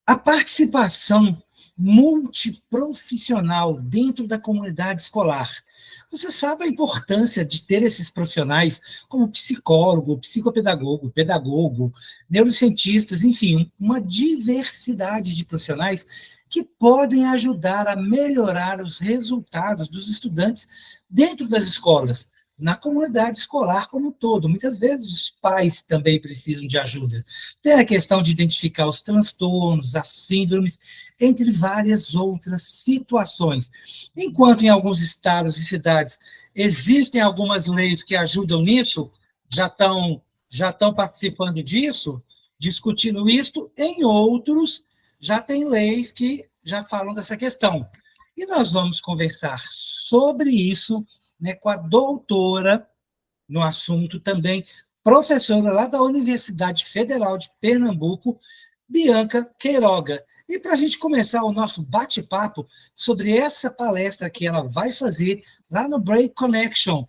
A participação multiprofissional dentro da comunidade escolar. Você sabe a importância de ter esses profissionais como psicólogo, psicopedagogo, pedagogo, neurocientistas, enfim, uma diversidade de profissionais que podem ajudar a melhorar os resultados dos estudantes dentro das escolas, na comunidade escolar como um todo. Muitas vezes os pais também precisam de ajuda. Tem a questão de identificar os transtornos, as síndromes, entre várias outras situações. Enquanto em alguns estados e cidades existem algumas leis que ajudam nisso, já estão participando disso, discutindo isto, em outros já tem leis que já falam dessa questão. E nós vamos conversar sobre isso, né, com a doutora no assunto também, professora lá da Universidade Federal de Pernambuco, Bianca Queiroga. E para a gente começar o nosso bate-papo sobre essa palestra que ela vai fazer lá no Break Connection,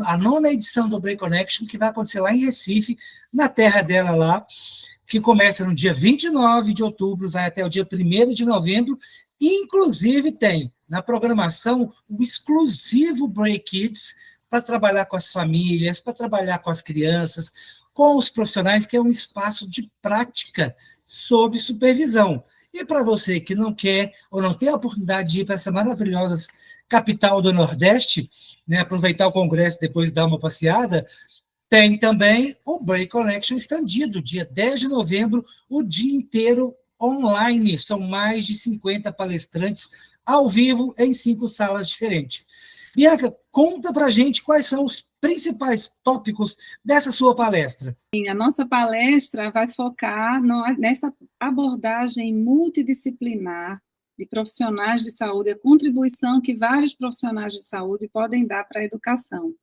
a 9ª edição do Break Connection, que vai acontecer lá em Recife, na terra dela lá, que começa no dia 29 de outubro, vai até o dia 1º de novembro, inclusive tem na programação o exclusivo Break Kids, para trabalhar com as famílias, para trabalhar com as crianças, com os profissionais, que é um espaço de prática sob supervisão. E para você que não quer ou não tem a oportunidade de ir para essa maravilhosa capital do Nordeste, né, aproveitar o congresso e depois dar uma passeada, tem também o Break Connection estendido, dia 10 de novembro, o dia inteiro online. São mais de 50 palestrantes ao vivo em 5 salas diferentes. Bianca, conta para a gente quais são os principais tópicos dessa sua palestra. A nossa palestra vai focar nessa abordagem multidisciplinar de profissionais de saúde, a contribuição que vários profissionais de saúde podem dar para a educação.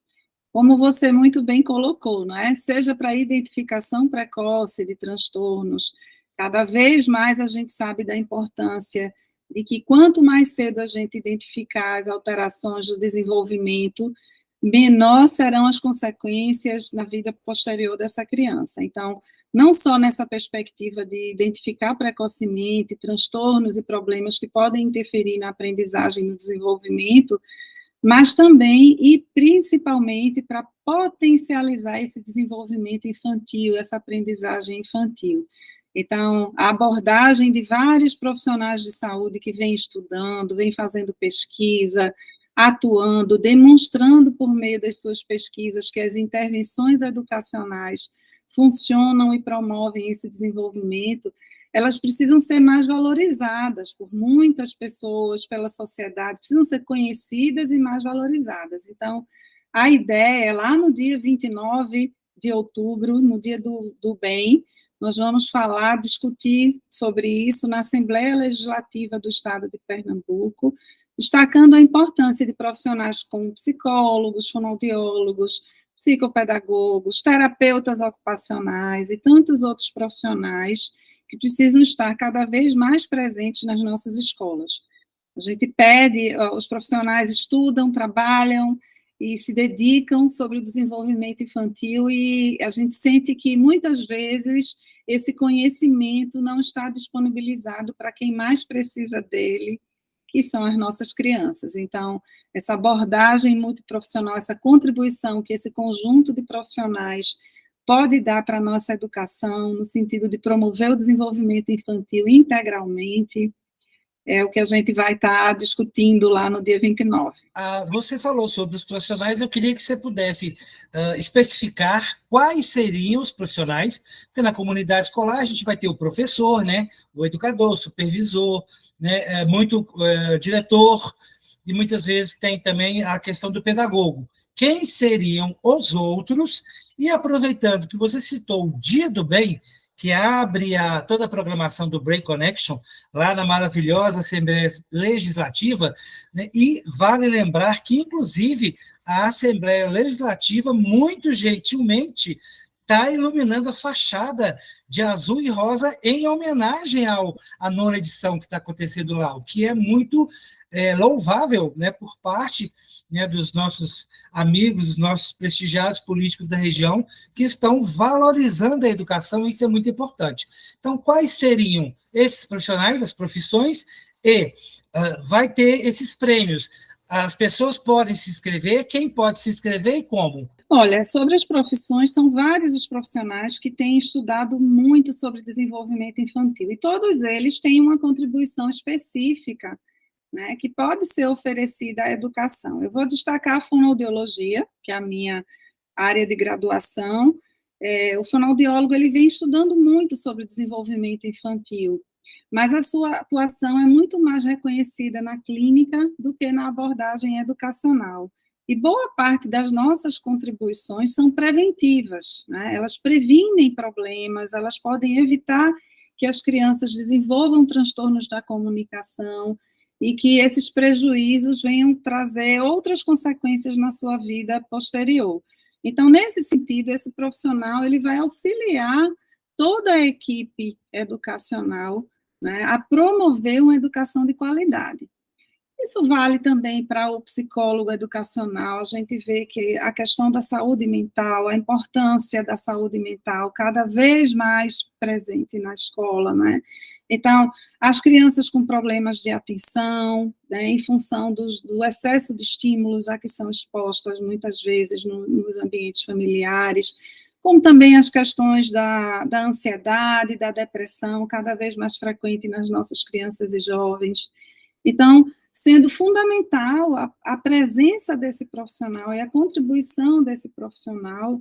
Como você muito bem colocou, não é? Seja para a identificação precoce de transtornos, cada vez mais a gente sabe da importância de que quanto mais cedo a gente identificar as alterações do desenvolvimento, menor serão as consequências na vida posterior dessa criança. Então, não só nessa perspectiva de identificar precocemente transtornos e problemas que podem interferir na aprendizagem e no desenvolvimento, mas também e principalmente para potencializar esse desenvolvimento infantil, essa aprendizagem infantil. Então, a abordagem de vários profissionais de saúde que vêm estudando, vêm fazendo pesquisa, atuando, demonstrando por meio das suas pesquisas que as intervenções educacionais funcionam e promovem esse desenvolvimento, elas precisam ser mais valorizadas por muitas pessoas, pela sociedade, precisam ser conhecidas e mais valorizadas. Então, a ideia, lá no dia 29 de outubro, no dia do bem, nós vamos discutir sobre isso na Assembleia Legislativa do Estado de Pernambuco, destacando a importância de profissionais como psicólogos, fonoaudiólogos, psicopedagogos, terapeutas ocupacionais e tantos outros profissionais que precisam estar cada vez mais presentes nas nossas escolas. A gente pede, os profissionais estudam, trabalham e se dedicam sobre o desenvolvimento infantil e a gente sente que muitas vezes esse conhecimento não está disponibilizado para quem mais precisa dele, que são as nossas crianças. Então, essa abordagem multiprofissional, essa contribuição que esse conjunto de profissionais pode dar para a nossa educação, no sentido de promover o desenvolvimento infantil integralmente, é o que a gente vai estar discutindo lá no dia 29. Você falou sobre os profissionais, eu queria que você pudesse especificar quais seriam os profissionais, porque na comunidade escolar a gente vai ter o professor, né, o educador, o supervisor, né, diretor, e muitas vezes tem também a questão do pedagogo. Quem seriam os outros? E aproveitando que você citou o Dia do Bem, que abre toda a programação do Break Connection, lá na maravilhosa Assembleia Legislativa, né? E vale lembrar que, inclusive, a Assembleia Legislativa, muito gentilmente, está iluminando a fachada de azul e rosa em homenagem à nona edição que está acontecendo lá, o que é muito louvável, né, por parte, né, dos nossos amigos, dos nossos prestigiados políticos da região, que estão valorizando a educação, e isso é muito importante. Então, quais seriam esses profissionais, as profissões, e vai ter esses prêmios. As pessoas podem se inscrever, quem pode se inscrever e como? Olha, sobre as profissões, são vários os profissionais que têm estudado muito sobre desenvolvimento infantil, e todos eles têm uma contribuição específica, né, que pode ser oferecida à educação. Eu vou destacar a fonoaudiologia, que é a minha área de graduação. O fonoaudiólogo ele vem estudando muito sobre desenvolvimento infantil, mas a sua atuação é muito mais reconhecida na clínica do que na abordagem educacional. E boa parte das nossas contribuições são preventivas, né? Elas previnem problemas, elas podem evitar que as crianças desenvolvam transtornos da comunicação e que esses prejuízos venham trazer outras consequências na sua vida posterior. Então, nesse sentido, esse profissional ele vai auxiliar toda a equipe educacional, né, a promover uma educação de qualidade. Isso vale também para o psicólogo educacional. A gente vê que a questão da saúde mental, a importância da saúde mental cada vez mais presente na escola, né? Então, as crianças com problemas de atenção, né, em função do excesso de estímulos a que são expostas muitas vezes nos ambientes familiares, como também as questões da ansiedade, da depressão, cada vez mais frequente nas nossas crianças e jovens. Então, sendo fundamental a presença desse profissional e a contribuição desse profissional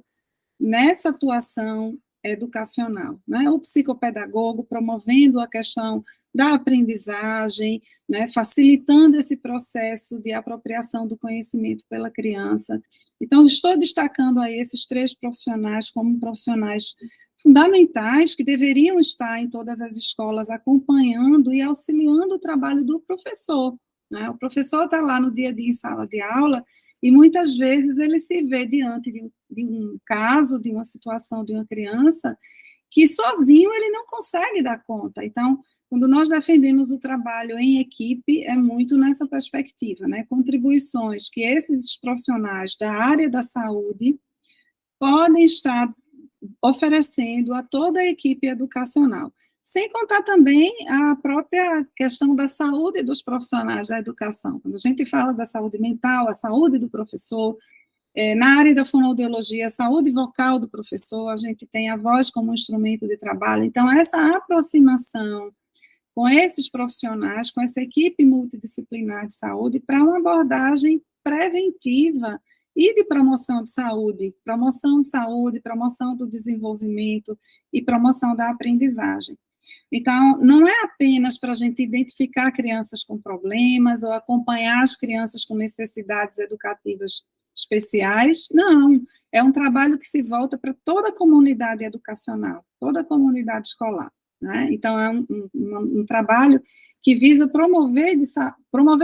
nessa atuação educacional, né? O psicopedagogo promovendo a questão da aprendizagem, né? Facilitando esse processo de apropriação do conhecimento pela criança. Então, estou destacando aí esses 3 profissionais como profissionais fundamentais que deveriam estar em todas as escolas acompanhando e auxiliando o trabalho do professor, né? O professor está lá no dia a dia em sala de aula e muitas vezes ele se vê diante de um caso, de uma situação de uma criança que sozinho ele não consegue dar conta. Então, quando nós defendemos o trabalho em equipe, é muito nessa perspectiva, né? Contribuições que esses profissionais da área da saúde podem estar oferecendo a toda a equipe educacional. Sem contar também a própria questão da saúde dos profissionais da educação. Quando a gente fala da saúde mental, a saúde do professor, na área da fonoaudiologia, a saúde vocal do professor, a gente tem a voz como instrumento de trabalho. Então, essa aproximação com esses profissionais, com essa equipe multidisciplinar de saúde, para uma abordagem preventiva e de promoção de saúde, promoção do desenvolvimento e promoção da aprendizagem. Então, não é apenas para a gente identificar crianças com problemas ou acompanhar as crianças com necessidades educativas especiais, não. É um trabalho que se volta para toda a comunidade educacional, toda a comunidade escolar, né? Então, é um trabalho que visa promover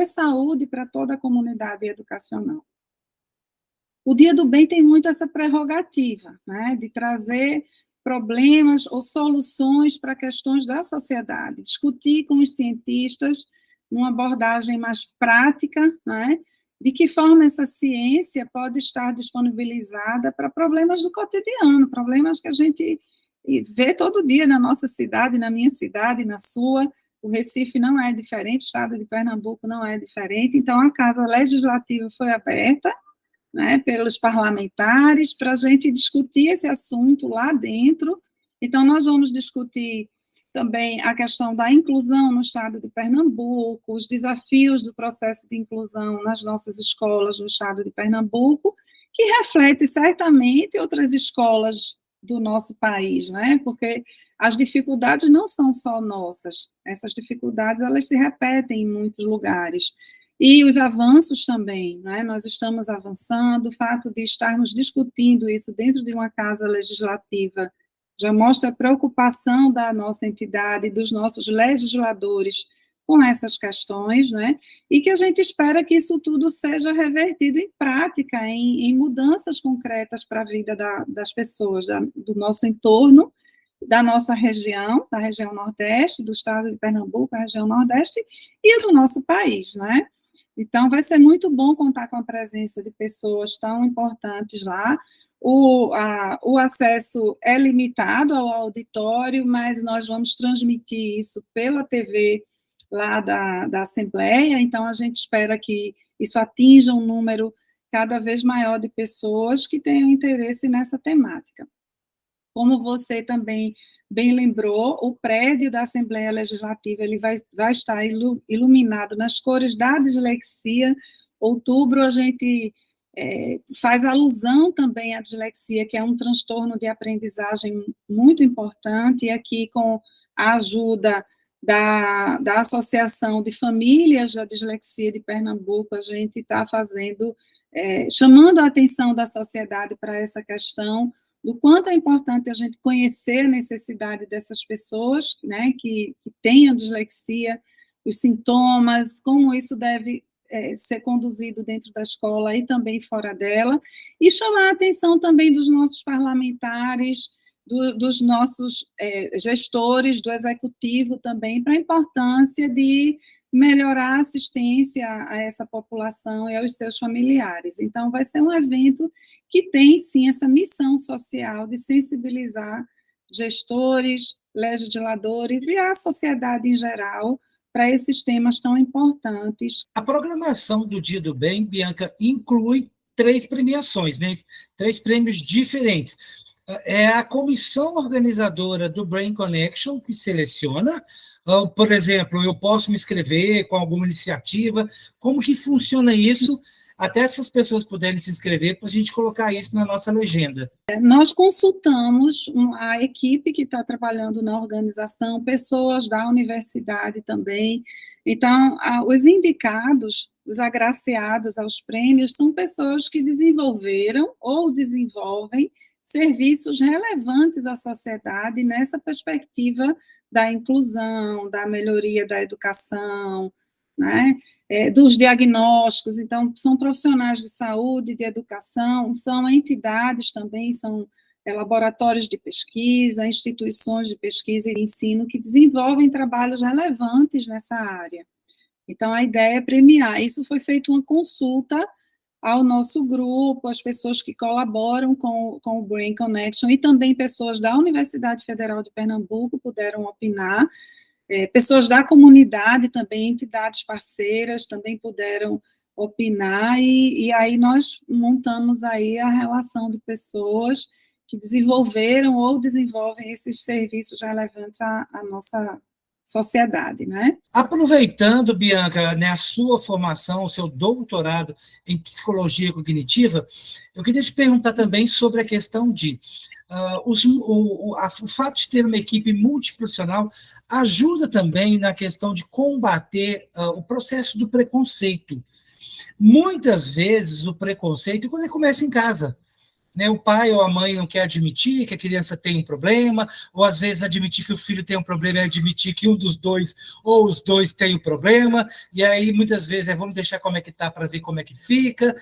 saúde para toda a comunidade educacional. O Dia do Bem tem muito essa prerrogativa, né, de trazer problemas ou soluções para questões da sociedade, discutir com os cientistas uma abordagem mais prática, né, de que forma essa ciência pode estar disponibilizada para problemas do cotidiano, problemas que a gente vê todo dia na nossa cidade, na minha cidade, na sua. O Recife não é diferente, o estado de Pernambuco não é diferente, então a Casa Legislativa foi aberta, né, pelos parlamentares, para a gente discutir esse assunto lá dentro. Então, nós vamos discutir também a questão da inclusão no estado de Pernambuco, os desafios do processo de inclusão nas nossas escolas no estado de Pernambuco, que reflete certamente outras escolas do nosso país, né, porque as dificuldades não são só nossas, essas dificuldades, elas se repetem em muitos lugares. E os avanços também, né? Nós estamos avançando, o fato de estarmos discutindo isso dentro de uma casa legislativa já mostra a preocupação da nossa entidade, dos nossos legisladores, com essas questões, né? E que a gente espera que isso tudo seja revertido em prática, em mudanças concretas para a vida das pessoas, do nosso entorno, da nossa região, da região Nordeste, do estado de Pernambuco, a região Nordeste, e do nosso país, né? Então, vai ser muito bom contar com a presença de pessoas tão importantes lá. O acesso é limitado ao auditório, mas nós vamos transmitir isso pela TV lá da Assembleia, então a gente espera que isso atinja um número cada vez maior de pessoas que tenham interesse nessa temática. Como você também bem lembrou, o prédio da Assembleia Legislativa ele vai estar iluminado nas cores da dislexia. Outubro, a gente faz alusão também à dislexia, que é um transtorno de aprendizagem muito importante, e aqui com a ajuda da Associação de Famílias da Dislexia de Pernambuco, a gente está fazendo, chamando a atenção da sociedade para essa questão, do quanto é importante a gente conhecer a necessidade dessas pessoas, né, que têm a dislexia, os sintomas, como isso deve ser conduzido dentro da escola e também fora dela, e chamar a atenção também dos nossos parlamentares, dos nossos gestores, do executivo também, para a importância de melhorar a assistência a essa população e aos seus familiares. Então, vai ser um evento que tem, sim, essa missão social de sensibilizar gestores, legisladores e a sociedade em geral para esses temas tão importantes. A programação do Dia do Bem, Bianca, inclui 3 premiações, né? 3 prêmios diferentes. É a comissão organizadora do Brain Connection que seleciona. Por exemplo, eu posso me inscrever com alguma iniciativa? Como que funciona isso? Até essas pessoas puderem se inscrever, para a gente colocar isso na nossa legenda. Nós consultamos a equipe que está trabalhando na organização, pessoas da universidade também. Então, os indicados, os agraciados aos prêmios, são pessoas que desenvolveram ou desenvolvem serviços relevantes à sociedade nessa perspectiva da inclusão, da melhoria da educação, né? Dos diagnósticos. Então, são profissionais de saúde, de educação, são entidades também, são laboratórios de pesquisa, instituições de pesquisa e de ensino que desenvolvem trabalhos relevantes nessa área. Então, a ideia é premiar. Isso foi feito uma consulta ao nosso grupo, as pessoas que colaboram com o Brain Connection, e também pessoas da Universidade Federal de Pernambuco puderam opinar, pessoas da comunidade também, entidades parceiras também puderam opinar, e aí nós montamos aí a relação de pessoas que desenvolveram ou desenvolvem esses serviços relevantes à nossa sociedade, né? Aproveitando, Bianca, né, a sua formação, o seu doutorado em psicologia cognitiva, eu queria te perguntar também sobre a questão de o fato de ter uma equipe multiprofissional ajuda também na questão de combater o processo do preconceito. Muitas vezes o preconceito, quando ele começa em casa, né, o pai ou a mãe não quer admitir que a criança tem um problema, ou às vezes admitir que o filho tem um problema é admitir que um dos dois ou os dois tem o problema, e aí muitas vezes vamos deixar como é que está para ver como é que fica.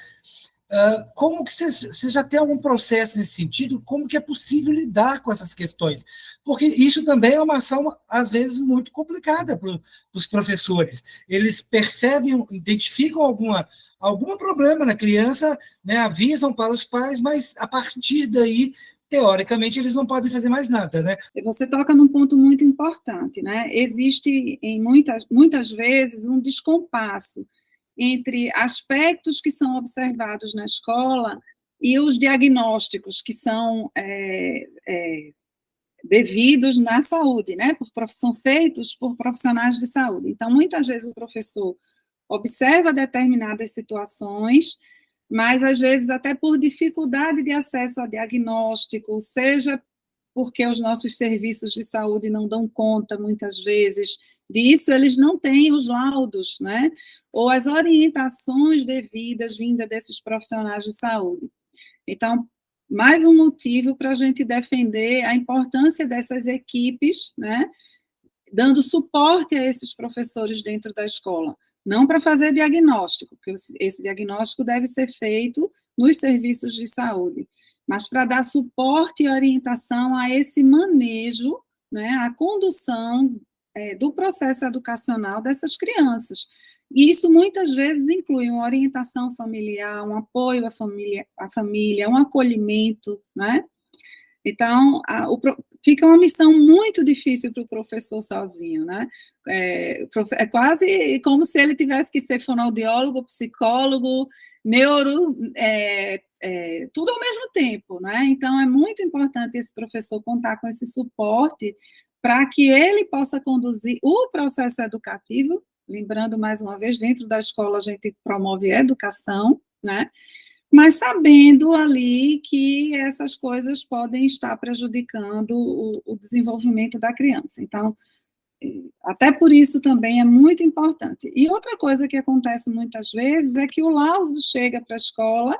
Como que você já tem algum processo nesse sentido? Como que é possível lidar com essas questões? Porque isso também é uma ação, às vezes, muito complicada para os professores. Eles percebem, identificam algum problema na criança, né, avisam para os pais, mas a partir daí, teoricamente, eles não podem fazer mais nada, né? Você toca num ponto muito importante, né? Existe, em muitas vezes, um descompasso entre aspectos que são observados na escola e os diagnósticos que são devidos na saúde, né? São feitos por profissionais de saúde. Então, muitas vezes o professor observa determinadas situações, mas às vezes até por dificuldade de acesso a diagnóstico, seja porque os nossos serviços de saúde não dão conta, muitas vezes, disso, eles não têm os laudos, né? Ou as orientações devidas vindas desses profissionais de saúde. Então, mais um motivo para a gente defender a importância dessas equipes, né? dando suporte a esses professores dentro da escola, não para fazer diagnóstico, porque esse diagnóstico deve ser feito nos serviços de saúde, mas para dar suporte e orientação a esse manejo, né, a condução do processo educacional dessas crianças. E isso muitas vezes inclui uma orientação familiar, um apoio à família, um acolhimento, né? Então, fica uma missão muito difícil para o professor sozinho, né? É quase como se ele tivesse que ser fonoaudiólogo, psicólogo, neuro, tudo ao mesmo tempo, né? Então, é muito importante esse professor contar com esse suporte para que ele possa conduzir o processo educativo. Lembrando, mais uma vez, dentro da escola a gente promove a educação, né? Mas sabendo ali que essas coisas podem estar prejudicando o desenvolvimento da criança. Então, até por isso também é muito importante. E outra coisa que acontece muitas vezes é que o laudo chega para a escola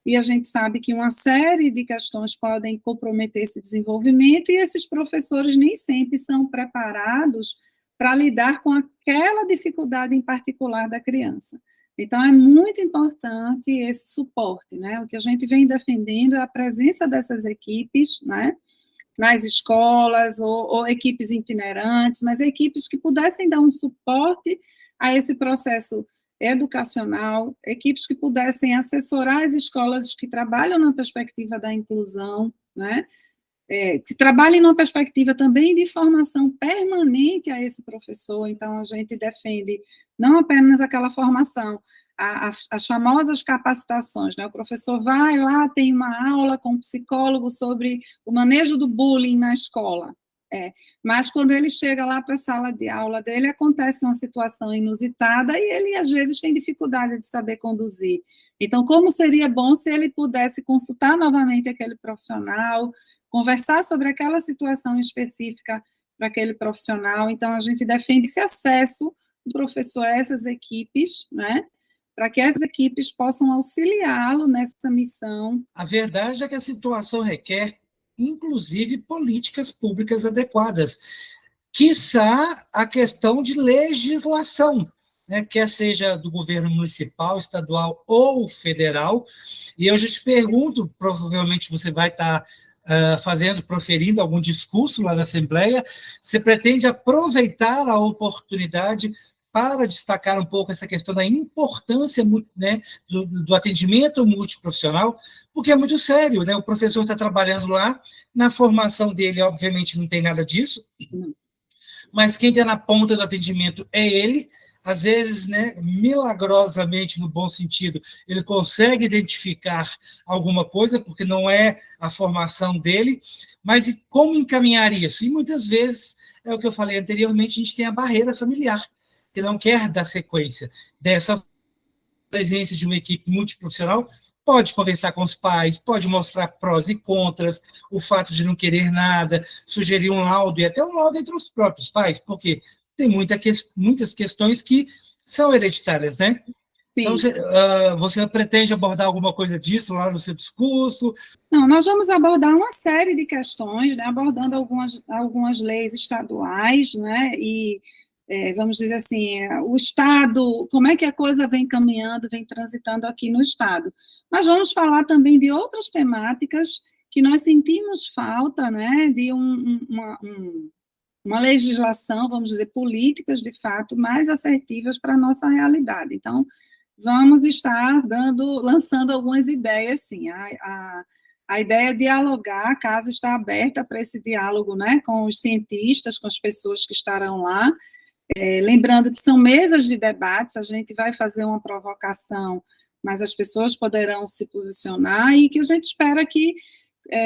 e a gente sabe que uma série de questões podem comprometer esse desenvolvimento e esses professores nem sempre são preparados para lidar com aquela dificuldade em particular da criança. Então, é muito importante esse suporte, né? O que a gente vem defendendo é a presença dessas equipes, né? Nas escolas, ou equipes itinerantes, mas equipes que pudessem dar um suporte a esse processo educacional, equipes que pudessem assessorar as escolas que trabalham na perspectiva da inclusão, né? Que trabalhem numa perspectiva também de formação permanente a esse professor. Então, a gente defende não apenas aquela formação, as famosas capacitações, né? O professor vai lá, tem uma aula com um psicólogo sobre o manejo do bullying na escola, mas quando ele chega lá para a sala de aula dele, acontece uma situação inusitada e ele, às vezes, tem dificuldade de saber conduzir. Então, como seria bom se ele pudesse consultar novamente aquele profissional, conversar sobre aquela situação específica para aquele profissional. Então, a gente defende esse acesso do professor a essas equipes, né, para que essas equipes possam auxiliá-lo nessa missão. A verdade é que a situação requer, inclusive, políticas públicas adequadas, quiçá a questão de legislação, né, quer seja do governo municipal, estadual ou federal. E eu já te pergunto, provavelmente você vai estar proferindo algum discurso lá na Assembleia, você pretende aproveitar a oportunidade para destacar um pouco essa questão da importância, né, do atendimento multiprofissional, porque é muito sério, né? O professor está trabalhando lá, na formação dele, obviamente, não tem nada disso, mas quem está na ponta do atendimento é ele. Às vezes, né, milagrosamente, no bom sentido, ele consegue identificar alguma coisa, porque não é a formação dele, mas e como encaminhar isso? E muitas vezes, é o que eu falei anteriormente, a gente tem a barreira familiar, que não quer dar sequência. Dessa presença de uma equipe multiprofissional, pode conversar com os pais, pode mostrar prós e contras, o fato de não querer nada, sugerir um laudo, e até um laudo entre os próprios pais, porque tem muitas questões que são hereditárias, né? Sim. Então, você pretende abordar alguma coisa disso lá no seu discurso? Não, nós vamos abordar uma série de questões, né, abordando algumas leis estaduais, né, e vamos dizer assim, o Estado, como é que a coisa vem caminhando, vem transitando aqui no Estado. Mas vamos falar também de outras temáticas que nós sentimos falta, né, de uma legislação, vamos dizer, políticas, de fato, mais assertivas para a nossa realidade. Então, vamos estar lançando algumas ideias, sim. A ideia é dialogar, a casa está aberta para esse diálogo, né, com os cientistas, com as pessoas que estarão lá. Lembrando que são mesas de debates, a gente vai fazer uma provocação, mas as pessoas poderão se posicionar e que a gente espera que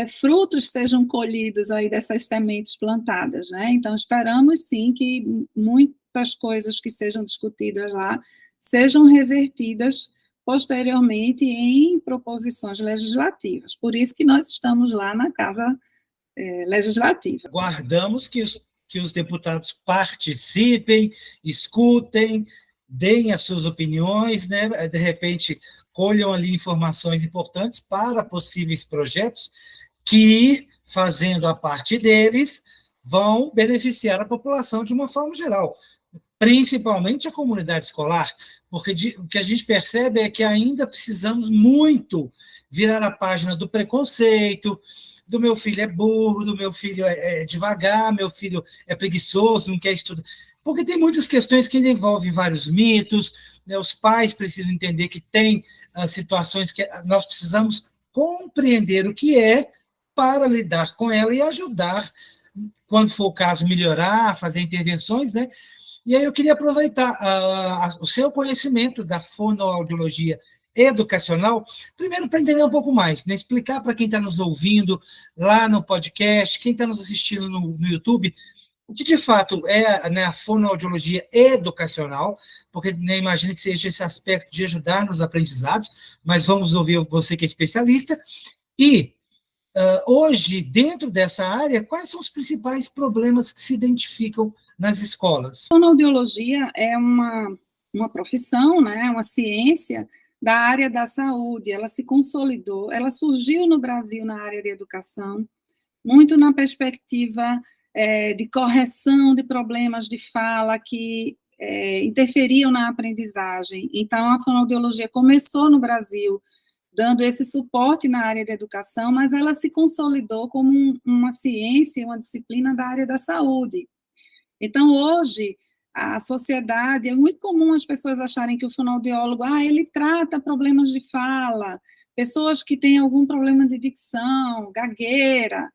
frutos sejam colhidos aí dessas sementes plantadas, né? Então, esperamos, sim, que muitas coisas que sejam discutidas lá sejam revertidas posteriormente em proposições legislativas. Por isso que nós estamos lá na Casa Legislativa. Aguardamos que os deputados participem, escutem, deem as suas opiniões, né? De repente colham ali informações importantes para possíveis projetos que, fazendo a parte deles, vão beneficiar a população de uma forma geral, principalmente a comunidade escolar, porque o que a gente percebe é que ainda precisamos muito virar a página do preconceito, do meu filho é burro, do meu filho é devagar, meu filho é preguiçoso, não quer estudar. Porque tem muitas questões que ainda envolvem vários mitos, né? Os pais precisam entender que tem situações que nós precisamos compreender o que é para lidar com ela e ajudar, quando for o caso, melhorar, fazer intervenções, né? E aí eu queria aproveitar o seu conhecimento da fonoaudiologia educacional, primeiro para entender um pouco mais, né? Explicar para quem está nos ouvindo lá no podcast, quem está nos assistindo no YouTube, o que de fato é, né, a fonoaudiologia educacional, porque, né, imagino que seja esse aspecto de ajudar nos aprendizados, mas vamos ouvir você que é especialista. E hoje, dentro dessa área, quais são os principais problemas que se identificam nas escolas? A fonoaudiologia é uma profissão, né, uma ciência da área da saúde. Ela se consolidou, ela surgiu no Brasil na área de educação, muito na perspectiva de correção de problemas de fala que interferiam na aprendizagem. Então, a fonoaudiologia começou no Brasil dando esse suporte na área da educação, mas ela se consolidou como uma ciência, uma disciplina da área da saúde. Então, hoje, a sociedade, é muito comum as pessoas acharem que o fonoaudiólogo, ele trata problemas de fala, pessoas que têm algum problema de dicção, gagueira,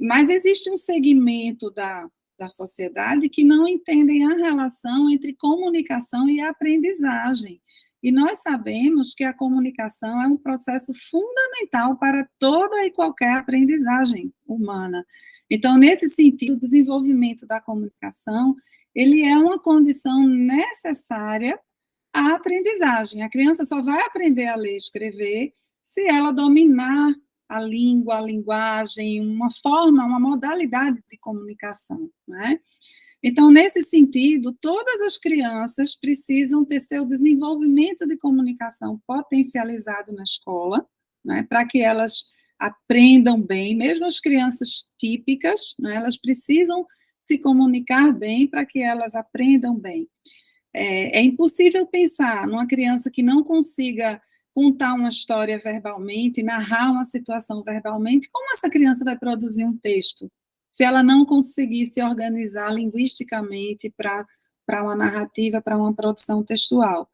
mas existe um segmento da sociedade que não entendem a relação entre comunicação e aprendizagem. E nós sabemos que a comunicação é um processo fundamental para toda e qualquer aprendizagem humana. Então, nesse sentido, o desenvolvimento da comunicação, ele é uma condição necessária à aprendizagem. A criança só vai aprender a ler e escrever se ela dominar a língua, a linguagem, uma forma, uma modalidade de comunicação, né? Então, nesse sentido, todas as crianças precisam ter seu desenvolvimento de comunicação potencializado na escola, né, para que elas aprendam bem, mesmo as crianças típicas, né, elas precisam se comunicar bem para que elas aprendam bem. É impossível pensar numa criança que não consiga contar uma história verbalmente, narrar uma situação verbalmente, como essa criança vai produzir um texto, se ela não conseguir se organizar linguisticamente para uma narrativa, para uma produção textual.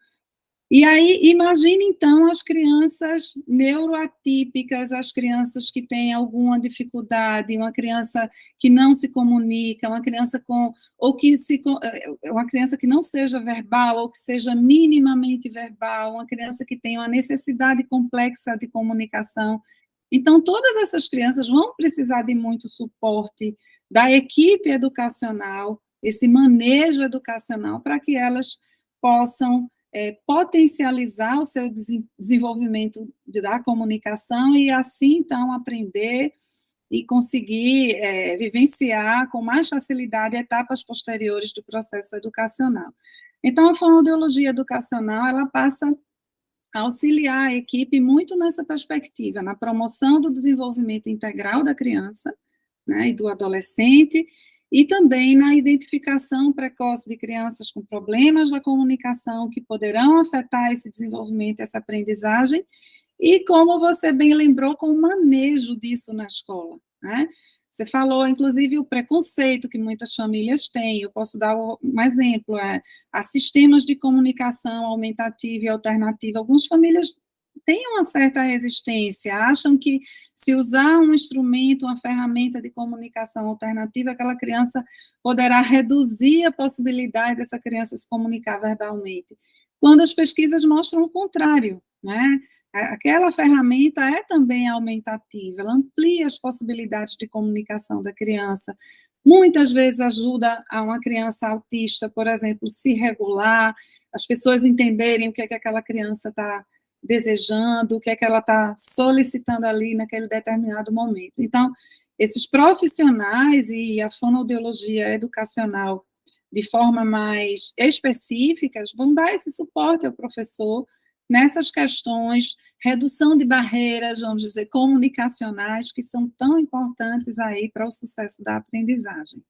E aí, imagine, então, as crianças neuroatípicas, as crianças que têm alguma dificuldade, uma criança que não se comunica, uma criança uma criança que não seja verbal, ou que seja minimamente verbal, uma criança que tem uma necessidade complexa de comunicação. Então, todas essas crianças vão precisar de muito suporte da equipe educacional, esse manejo educacional, para que elas possam potencializar o seu desenvolvimento da comunicação e, assim, então, aprender e conseguir vivenciar com mais facilidade etapas posteriores do processo educacional. Então, a fonoaudiologia educacional, ela passa a auxiliar a equipe muito nessa perspectiva, na promoção do desenvolvimento integral da criança, né, e do adolescente, e também na identificação precoce de crianças com problemas da comunicação que poderão afetar esse desenvolvimento, essa aprendizagem, e como você bem lembrou, com o manejo disso na escola, né? Você falou, inclusive, o preconceito que muitas famílias têm. Eu posso dar um exemplo, há sistemas de comunicação aumentativa e alternativa. Algumas famílias têm uma certa resistência, acham que se usar um instrumento, uma ferramenta de comunicação alternativa, aquela criança poderá reduzir a possibilidade dessa criança se comunicar verbalmente, quando as pesquisas mostram o contrário, né? Aquela ferramenta é também aumentativa, ela amplia as possibilidades de comunicação da criança. Muitas vezes ajuda a uma criança autista, por exemplo, se regular, as pessoas entenderem o que é que aquela criança está desejando, o que é que ela está solicitando ali naquele determinado momento. Então, esses profissionais e a fonoaudiologia educacional, de forma mais específica, vão dar esse suporte ao professor nessas questões redução de barreiras, vamos dizer, comunicacionais, que são tão importantes aí para o sucesso da aprendizagem.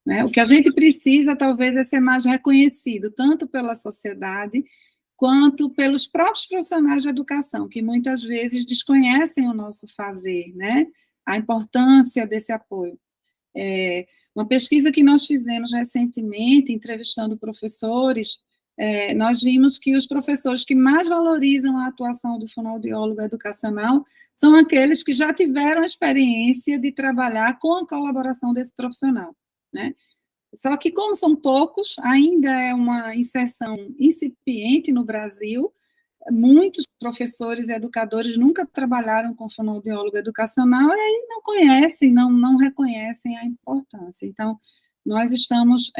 Né? O que a gente precisa, talvez, é ser mais reconhecido, tanto pela sociedade, quanto pelos próprios profissionais de educação, que muitas vezes desconhecem o nosso fazer, né? A importância desse apoio. Uma pesquisa que nós fizemos recentemente, entrevistando professores, nós vimos que os professores que mais valorizam a atuação do fonoaudiólogo educacional são aqueles que já tiveram a experiência de trabalhar com a colaboração desse profissional, né? Só que, como são poucos, ainda é uma inserção incipiente no Brasil. Muitos professores e educadores nunca trabalharam com fonoaudiólogo educacional e aí não conhecem, não reconhecem a importância. Então, nós estamos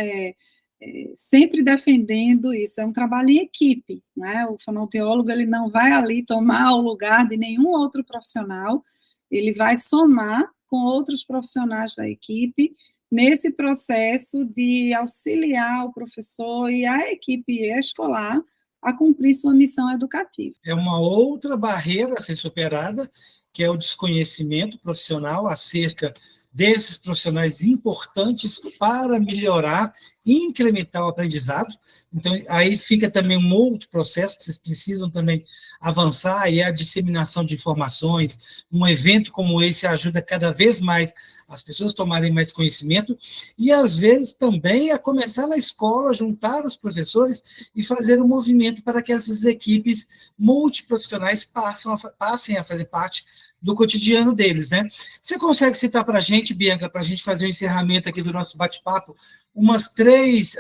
sempre defendendo isso. É um trabalho em equipe, né? O fonoaudiólogo, ele não vai ali tomar o lugar de nenhum outro profissional, ele vai somar com outros profissionais da equipe nesse processo de auxiliar o professor e a equipe escolar a cumprir sua missão educativa. É uma outra barreira a ser superada, que é o desconhecimento profissional acerca desses profissionais importantes para melhorar e incrementar o aprendizado. Então, aí fica também um outro processo que vocês precisam também avançar, e é a disseminação de informações. Um evento como esse ajuda cada vez mais as pessoas tomarem mais conhecimento, e às vezes também a começar na escola, juntar os professores e fazer um movimento para que essas equipes multiprofissionais passem a fazer parte do cotidiano deles, né? Você consegue citar para a gente, Bianca, para a gente fazer o encerramento aqui do nosso bate-papo, uns três,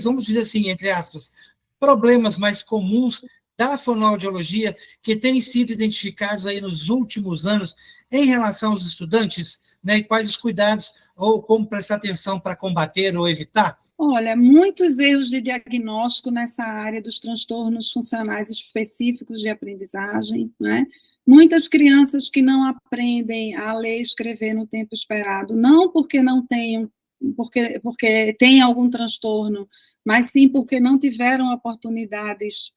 vamos dizer assim, entre aspas, problemas mais comuns da fonoaudiologia que têm sido identificados aí nos últimos anos em relação aos estudantes, né? E quais os cuidados ou como prestar atenção para combater ou evitar? Olha, muitos erros de diagnóstico nessa área dos transtornos funcionais específicos de aprendizagem, né? Muitas crianças que não aprendem a ler e escrever no tempo esperado, não porque não tenham, porque têm algum transtorno, mas sim porque não tiveram oportunidades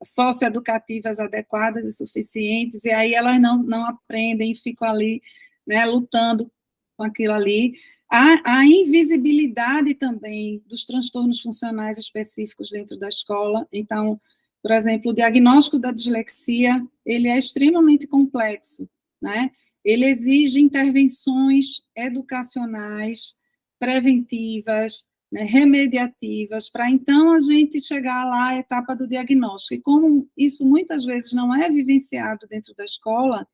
socioeducativas adequadas e suficientes, e aí elas não aprendem e ficam ali, né, lutando com aquilo ali. A invisibilidade também dos transtornos funcionais específicos dentro da escola. Então, por exemplo, o diagnóstico da dislexia, ele é extremamente complexo, né? Ele exige intervenções educacionais, preventivas, né, remediativas, para então a gente chegar lá à etapa do diagnóstico. E como isso muitas vezes não é vivenciado dentro da escola,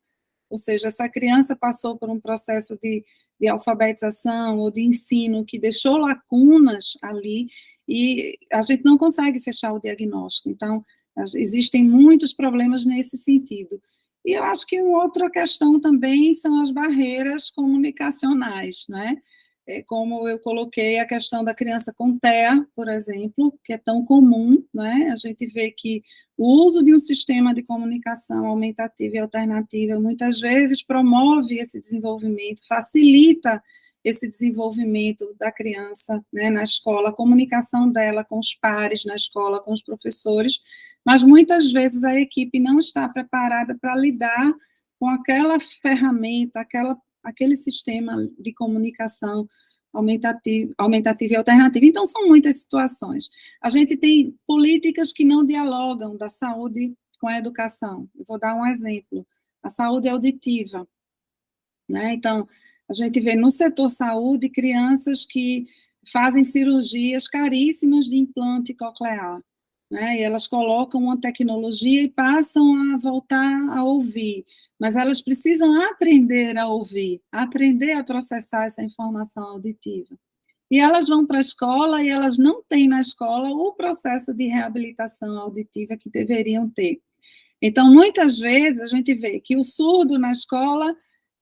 ou seja, essa criança passou por um processo de alfabetização ou de ensino que deixou lacunas ali, e a gente não consegue fechar o diagnóstico. Então, existem muitos problemas nesse sentido. E eu acho que uma outra questão também são as barreiras comunicacionais, né? Como eu coloquei a questão da criança com TEA, por exemplo, que é tão comum, né? A gente vê que o uso de um sistema de comunicação aumentativa e alternativa muitas vezes promove esse desenvolvimento, facilita esse desenvolvimento da criança, né, na escola, a comunicação dela com os pares na escola, com os professores, mas muitas vezes a equipe não está preparada para lidar com aquela ferramenta, aquele sistema de comunicação aumentativa e alternativa. Então, são muitas situações. A gente tem políticas que não dialogam da saúde com a educação. Eu vou dar um exemplo. A saúde auditiva, né? Então, a gente vê no setor saúde crianças que fazem cirurgias caríssimas de implante coclear, né? E elas colocam uma tecnologia e passam a voltar a ouvir, mas elas precisam aprender a ouvir, aprender a processar essa informação auditiva. E elas vão para a escola e elas não têm na escola o processo de reabilitação auditiva que deveriam ter. Então, muitas vezes, a gente vê que o surdo na escola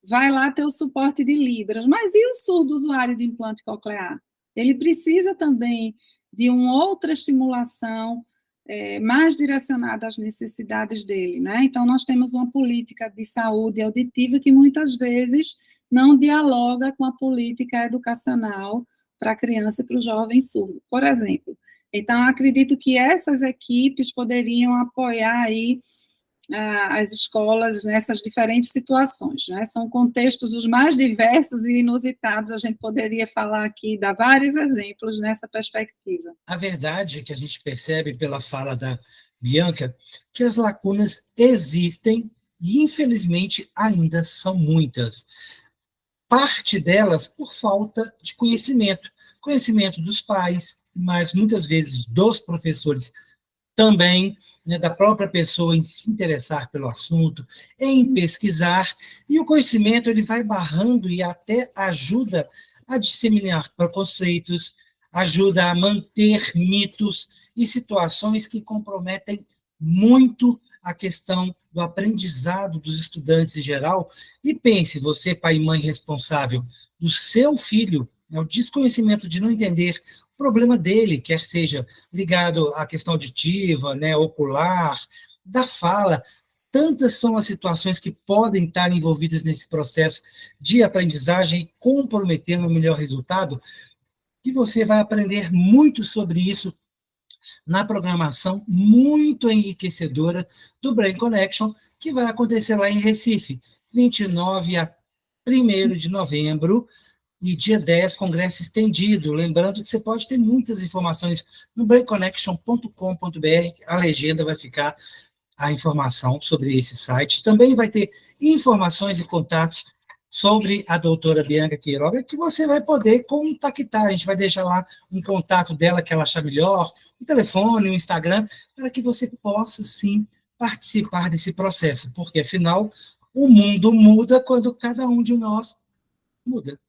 vai lá ter o suporte de Libras, mas e o surdo usuário de implante coclear? Ele precisa também de uma outra estimulação mais direcionada às necessidades dele, né? Então, nós temos uma política de saúde auditiva que muitas vezes não dialoga com a política educacional para a criança e para o jovem surdo. Por exemplo, Então, acredito que essas equipes poderiam apoiar aí as escolas nessas diferentes situações, né? São contextos os mais diversos e inusitados, a gente poderia falar aqui, dar vários exemplos nessa perspectiva. A verdade é que a gente percebe pela fala da Bianca que as lacunas existem e, infelizmente, ainda são muitas. Parte delas por falta de conhecimento. Conhecimento dos pais, mas muitas vezes dos professores também, né, da própria pessoa em se interessar pelo assunto, em pesquisar, e o conhecimento ele vai barrando e até ajuda a disseminar preconceitos, ajuda a manter mitos e situações que comprometem muito a questão do aprendizado dos estudantes em geral. E pense, você, pai e mãe responsável do seu filho, né, o desconhecimento de não entender o problema dele, quer seja ligado à questão auditiva, né, ocular, da fala. Tantas são as situações que podem estar envolvidas nesse processo de aprendizagem e comprometendo o melhor resultado, que você vai aprender muito sobre isso na programação muito enriquecedora do Brain Connection, que vai acontecer lá em Recife, 29 a 1º de novembro, e dia 10, congresso estendido. Lembrando que você pode ter muitas informações no brainconnection.com.br, a legenda vai ficar a informação sobre esse site. Também vai ter informações e contatos sobre a doutora Bianca Quiroga, que você vai poder contactar. A gente vai deixar lá um contato dela que ela achar melhor, um telefone, um Instagram, para que você possa, sim, participar desse processo, porque, afinal, o mundo muda quando cada um de nós muda.